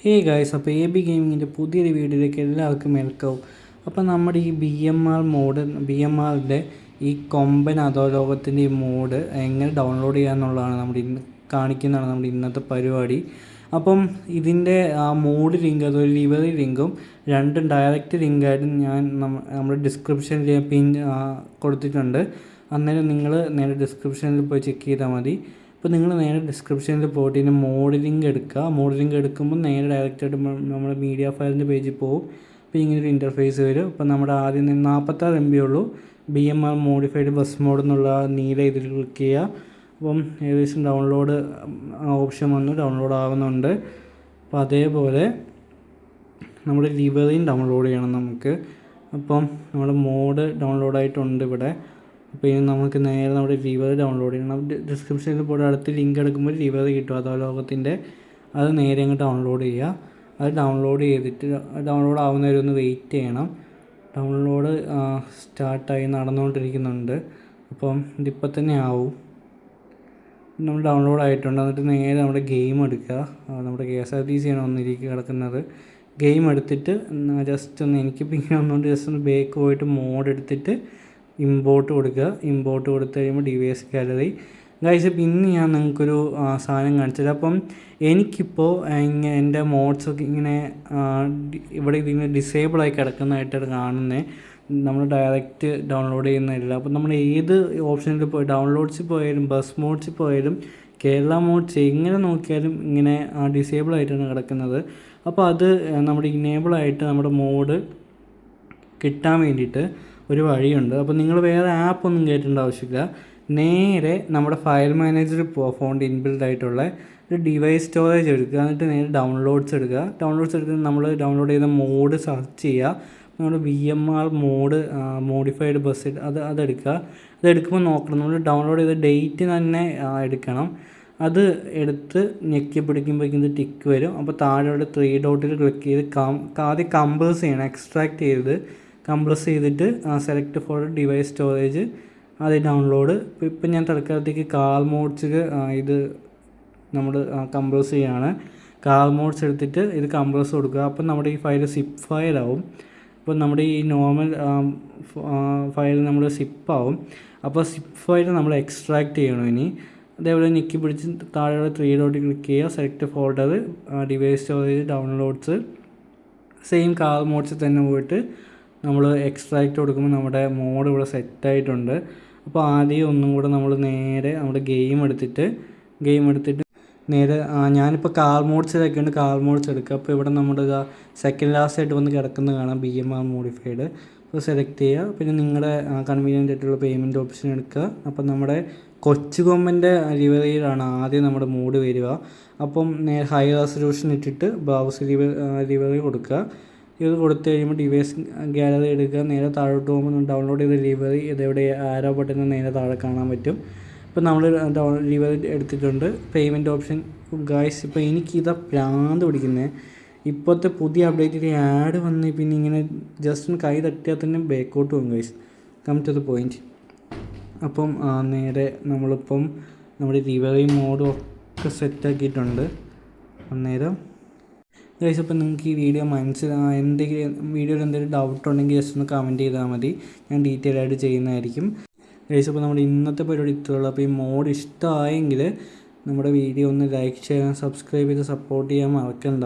Hey guys, അപ്പോൾ A B ഗെയിമിങ്ങിൻ്റെ പുതിയൊരു വീഡിയോയിലേക്ക് എല്ലാവർക്കും വെൽക്കം. അപ്പോൾ നമ്മുടെ ഈ ബി എം ആറിൻ്റെ ഈ കൊമ്പൻ അധോലോകത്തിൻ്റെ ഈ മോഡ് എങ്ങനെ ഡൗൺലോഡ് ചെയ്യാമെന്നുള്ളതാണ് കാണിക്കുന്നതാണ് നമ്മുടെ ഇന്നത്തെ പരിപാടി. അപ്പം ഇതിൻ്റെ ആ മോഡ് ലിങ്ക്, അതൊരു ലിവറി ലിങ്കും രണ്ടും ഡയറക്റ്റ് ലിങ്കായിട്ട് ഞാൻ നമ്മുടെ ഡിസ്ക്രിപ്ഷനിൽ കൊടുത്തിട്ടുണ്ട്. അന്നേരം നിങ്ങൾ നേരെ ഡിസ്ക്രിപ്ഷനിൽ പോയി ചെക്ക് ചെയ്താൽ മതി. അപ്പോൾ നിങ്ങൾ നേരെ ഡിസ്ക്രിപ്ഷനിൽ പോയിട്ട് ഇതിൻ്റെ മോഡ് ലിങ്ക് എടുക്കുക. മോഡ് ലിങ്ക് എടുക്കുമ്പോൾ നേരെ ഡയറക്റ്റായിട്ട് നമ്മുടെ മീഡിയ ഫയലിൻ്റെ പേജിൽ പോകും. അപ്പോൾ ഇങ്ങനൊരു ഇൻ്റർഫേസ് വരും. അപ്പോൾ നമ്മുടെ ആദ്യം 46 MB ഉള്ളൂ BMR മോഡിഫൈഡ് ബസ് മോഡ് എന്നുള്ള നീല ഇതിൽ ക്ലിക്ക് ചെയ്യുക. അപ്പം ഏകദേശം ഡൗൺലോഡ് ഓപ്ഷൻ വന്ന് ഡൗൺലോഡ് ആവുന്നുണ്ട്. അപ്പോൾ അതേപോലെ നമ്മുടെ ലിവറിയും ഡൗൺലോഡ് ചെയ്യണം നമുക്ക്. അപ്പം നമ്മുടെ മോഡ് ഡൗൺലോഡ് ആയിട്ടുണ്ട് ഇവിടെ. അപ്പോൾ ഇനി നമുക്ക് നേരെ നമ്മുടെ ലിവറി ഡൗൺലോഡ് ചെയ്യണം. ഡിസ്ക്രിപ്ഷനിൽ പോയിട്ട് അടുത്ത് ലിങ്ക് എടുക്കുമ്പോൾ ലിവറി കിട്ടും അധോലോകത്തിൻ്റെ. അത് നേരെ അങ്ങ് ഡൗൺലോഡ് ചെയ്യുക. അത് ഡൗൺലോഡ് ചെയ്തിട്ട് ഡൗൺലോഡ് ആവുന്നവരെ ഒന്ന് വെയിറ്റ് ചെയ്യണം. ഡൗൺലോഡ് സ്റ്റാർട്ടായി നടന്നുകൊണ്ടിരിക്കുന്നുണ്ട്. അപ്പം ഇതിപ്പോൾ തന്നെ ആവും. നമ്മൾ ഡൗൺലോഡ് ആയിട്ടുണ്ട്. എന്നിട്ട് നേരെ നമ്മുടെ ഗെയിം എടുക്കുക. നമ്മുടെ KSRTC ആണ് ഒന്നിരിക്കുക കിടക്കുന്നത്. ഗെയിം എടുത്തിട്ട് ജസ്റ്റ് ഒന്ന് എനിക്കിപ്പോൾ ഇങ്ങനെ ഒന്നുകൊണ്ട് ജസ്റ്റ് ഒന്ന് ബാക്ക് പോയിട്ട് മോഡ് എടുത്തിട്ട് ഇമ്പോർട്ട് കൊടുക്കുക. ഇമ്പോർട്ട് കൊടുത്തു കഴിയുമ്പോൾ ഡിവൈസ് ഗാലറി. ഗൈസ്, ഇപ്പോൾ ഇന്ന് ഞാൻ നിങ്ങൾക്കൊരു സാധനം കാണിച്ചത്. അപ്പം എനിക്കിപ്പോൾ എൻ്റെ മോഡ്സൊക്കെ ഇങ്ങനെ ഇവിടെ ഇതിങ്ങനെ ഡിസേബിളായി കിടക്കുന്നതായിട്ടാണ് കാണുന്നത്. നമ്മൾ ഡയറക്റ്റ് ഡൗൺലോഡ് ചെയ്യുന്നതല്ല. അപ്പം നമ്മൾ ഏത് ഓപ്ഷനിൽ പോയി ഡൗൺലോഡ്സിൽ പോയാലും ബസ് മോഡ്സിൽ പോയാലും കേരള മോഡ്സ് എങ്ങനെ നോക്കിയാലും ഇങ്ങനെ ഡിസേബിൾ ആയിട്ടാണ് കിടക്കുന്നത്. അപ്പോൾ അത് നമ്മുടെ ഇനേബിളായിട്ട് നമ്മുടെ മോഡ് കിട്ടാൻ വേണ്ടിയിട്ട് ഒരു വഴിയുണ്ട്. അപ്പോൾ നിങ്ങൾ വേറെ ആപ്പൊന്നും കയറ്റേണ്ട ആവശ്യമില്ല. നേരെ നമ്മുടെ ഫയൽ മാനേജറിൽ പോവുക. ഫോണിൻ്റെ ഇൻബിൽഡ് ആയിട്ടുള്ള ഒരു ഡിവൈസ് സ്റ്റോറേജ് എടുക്കുക. എന്നിട്ട് നേരെ ഡൗൺലോഡ്സ് എടുക്കുക. ഡൗൺലോഡ്സ് എടുത്ത് നമ്മൾ ഡൗൺലോഡ് ചെയ്ത മോഡ് സെർച്ച് ചെയ്യുക. നമ്മുടെ BMR മോഡ് മോഡിഫൈഡ് ബസ് അതെടുക്കുക. അതെടുക്കുമ്പോൾ നോക്കണം, നമ്മൾ ഡൗൺലോഡ് ചെയ്ത ഡേറ്റ് തന്നെ എടുക്കണം. അത് എടുത്ത് ഞെക്കി പിടിക്കുമ്പോഴേക്കും ഇത് ടിക്ക് വരും. അപ്പോൾ താഴെയുള്ള 3 ഡോട്ടിൽ ക്ലിക്ക് ചെയ്ത് ആദ്യം കംപ്രസ് ചെയ്യണം. എക്സ്ട്രാക്ട് ചെയ്ത് കംപ്രസ് ചെയ്തിട്ട് സെലക്ട് ഫോർ ഡിവൈസ് സ്റ്റോറേജ് അത് ഡൗൺലോഡ്. ഇപ്പം ഞാൻ തൽക്കാലത്തേക്ക് കാൾ മോഡ്സിൽ ഇത് നമ്മൾ കംപ്രസ് ചെയ്യുകയാണ്. കാൾ മോഡ്സ് എടുത്തിട്ട് ഇത് കംപ്രസ് കൊടുക്കുക. അപ്പം നമ്മുടെ ഈ ഫയൽ സിപ്പ് ഫയലാവും. അപ്പോൾ നമ്മുടെ ഈ നോർമൽ ഫയൽ നമ്മൾ സിപ്പാവും. അപ്പോൾ സിപ്പ് ഫയൽ നമ്മൾ എക്സ്ട്രാക്ട് ചെയ്യണം. ഇനി അതേപോലെ ഞെക്കി പിടിച്ച് താഴെയുള്ള 3 ഡോട്ടിൽ ക്ലിക്ക് ചെയ്യുക. Select folder, device storage, downloads. Same call മോഡ്സിൽ തന്നെ പോയിട്ട് നമ്മൾ എക്സ്ട്രാക്റ്റ് കൊടുക്കുമ്പോൾ നമ്മുടെ മോഡ് ഇവിടെ സെറ്റായിട്ടുണ്ട്. അപ്പോൾ ആദ്യം ഒന്നും കൂടെ നമ്മൾ നേരെ നമ്മുടെ ഗെയിം എടുത്തിട്ട് നേരെ ഞാനിപ്പോൾ കാൾ മോഡ്സിലൊക്കെയുണ്ട്. കാൾ മോഡ്സ് എടുക്കുക. അപ്പോൾ ഇവിടെ നമ്മുടെ സെക്കൻഡ് ലാസ്റ്റ് ആയിട്ട് വന്ന് കിടക്കുന്നത് കാണാം BMR മോഡിഫൈഡ്. അപ്പോൾ സെലക്ട് ചെയ്യുക. പിന്നെ നിങ്ങളുടെ കൺവീനിയൻ്റ് ആയിട്ടുള്ള പേയ്മെൻറ്റ് ഓപ്ഷൻ എടുക്കുക. അപ്പം നമ്മുടെ കൊച്ചു കൊമ്പൻ്റെ ലിവറിയിലാണ് ആദ്യം നമ്മുടെ മോഡ് വരിക. അപ്പം ഹൈ റെസൊല്യൂഷൻ ഇട്ടിട്ട് ബ്രൗസ് ലിവറി കൊടുക്കുക. ഇത് കൊടുത്തു കഴിയുമ്പോൾ ഡിവൈസ് ഗാലറി എടുക്കുക. നേരെ താഴോട്ട് പോകുമ്പോൾ ഡൗൺലോഡ് ചെയ്ത ലിവറി ഇതെവിടെ ആരോ ബട്ടൺ നേരെ താഴെ കാണാൻ പറ്റും. ഇപ്പോൾ നമ്മൾ ലിവറി എടുത്തിട്ടുണ്ട്. Payment option. ഗായ്സ്, ഇപ്പോൾ എനിക്കിതാ ഭ്രാന്ത് പിടിക്കുന്നത്. ഇപ്പോഴത്തെ പുതിയ അപ്ഡേറ്റിൽ ആഡ് വന്ന് പിന്നെ ഇങ്ങനെ ജസ്റ്റ് ഒന്ന് കൈ തട്ടിയാൽ തന്നെ ബാക്കോട്ട് പോകും. Guys, come to the point. അപ്പം നേരെ നമ്മളിപ്പം നമ്മുടെ ലിവറി മോഡും ഒക്കെ സെറ്റാക്കിയിട്ടുണ്ട്. അന്നേരം ഗൈസ്, അപ്പോൾ നിങ്ങൾക്ക് ഈ വീഡിയോ വീഡിയോയിൽ എന്തെങ്കിലും ഡൗട്ട് ഉണ്ടെങ്കിൽ ജസ്റ്റ് ഒന്ന് കമൻറ്റ് ചെയ്താൽ മതി. ഞാൻ ഡീറ്റെയിൽ ആയിട്ട് ചെയ്യുന്നതായിരിക്കും. ഗൈസ്, അപ്പോൾ നമ്മുടെ ഇന്നത്തെ പരിപാടി ഇത്രയുള്ളൂ. അപ്പോൾ ഈ മോഡ് ഇഷ്ടമായെങ്കിൽ നമ്മുടെ വീഡിയോ ഒന്ന് ലൈക്ക് ചെയ്യാൻ, സബ്സ്ക്രൈബ് ചെയ്ത് സപ്പോർട്ട് ചെയ്യാൻ മറക്കണ്ട.